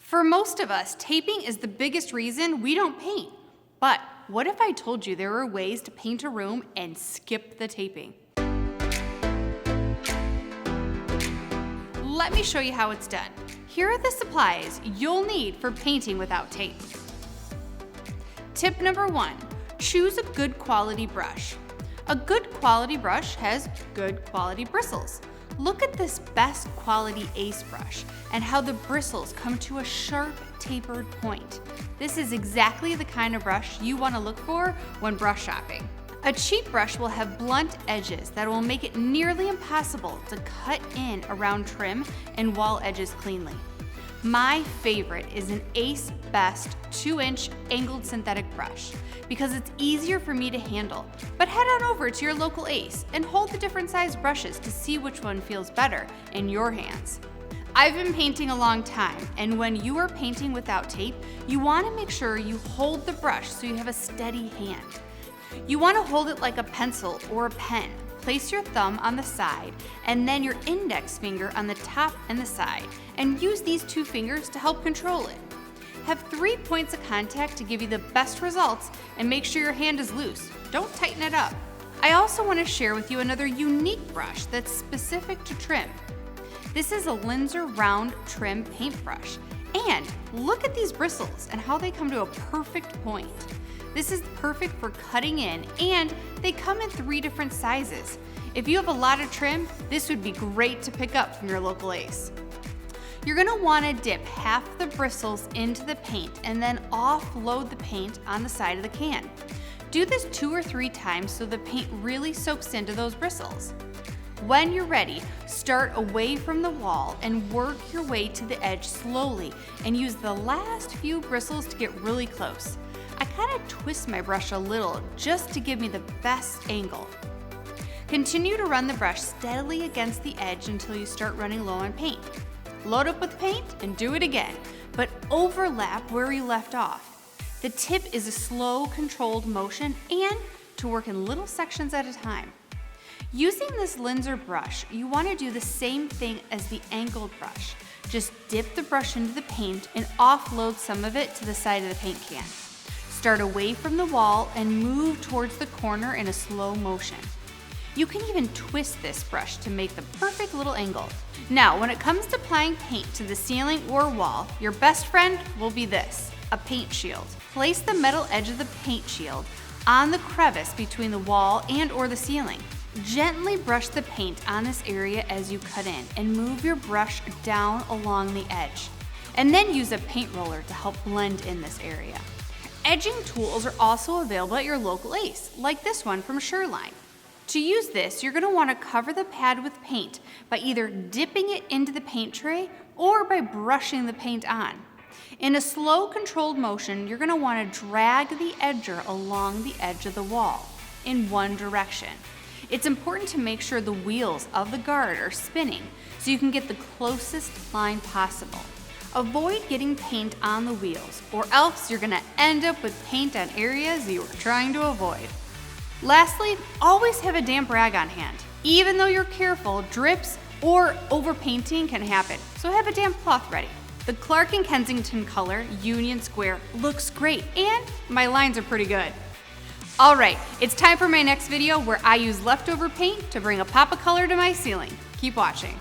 For most of us, taping is the biggest reason we don't paint. But what if I told you there were ways to paint a room and skip the taping? Let me show you how it's done. Here are the supplies you'll need for painting without tape. Tip number 1, choose a good quality brush. A good quality brush has good quality bristles. Look at this best quality Ace brush and how the bristles come to a sharp, tapered point. This is exactly the kind of brush you want to look for when brush shopping. A cheap brush will have blunt edges that will make it nearly impossible to cut in around trim and wall edges cleanly. My favorite is an Ace Best 2-inch angled synthetic brush because it's easier for me to handle. But head on over to your local Ace and hold the different size brushes to see which one feels better in your hands. I've been painting a long time, and when you are painting without tape, you want to make sure you hold the brush so you have a steady hand. You want to hold it like a pencil or a pen. Place your thumb on the side and then your index finger on the top and the side, and use these two fingers to help control it. Have 3 points of contact to give you the best results, and make sure your hand is loose. Don't tighten it up. I also want to share with you another unique brush that's specific to trim. This is a Linzer round trim paintbrush, and look at these bristles and how they come to a perfect point. This is perfect for cutting in, and they come in 3 different sizes. If you have a lot of trim, this would be great to pick up from your local Ace. You're going to want to dip half the bristles into the paint and then offload the paint on the side of the can. Do this 2 or 3 times so the paint really soaks into those bristles. When you're ready, start away from the wall and work your way to the edge slowly, and use the last few bristles to get really close. I kind of twist my brush a little just to give me the best angle. Continue to run the brush steadily against the edge until you start running low on paint. Load up with paint and do it again, but overlap where you left off. The tip is a slow, controlled motion and to work in little sections at a time. Using this Linzer brush, you want to do the same thing as the angled brush. Just dip the brush into the paint and offload some of it to the side of the paint can. Start away from the wall and move towards the corner in a slow motion. You can even twist this brush to make the perfect little angle. Now, when it comes to applying paint to the ceiling or wall, your best friend will be this, a paint shield. Place the metal edge of the paint shield on the crevice between the wall and or the ceiling. Gently brush the paint on this area as you cut in, and move your brush down along the edge. And then use a paint roller to help blend in this area. Edging tools are also available at your local Ace, like this one from Shoreline. To use this, you're going to want to cover the pad with paint by either dipping it into the paint tray or by brushing the paint on. In a slow, controlled motion, you're going to want to drag the edger along the edge of the wall in one direction. It's important to make sure the wheels of the guard are spinning so you can get the closest line possible. Avoid getting paint on the wheels, or else you're going to end up with paint on areas you were trying to avoid. Lastly, always have a damp rag on hand. Even though you're careful, drips or overpainting can happen, so have a damp cloth ready. The Clark & Kensington color, Union Square, looks great, and my lines are pretty good. Alright, it's time for my next video where I use leftover paint to bring a pop of color to my ceiling. Keep watching.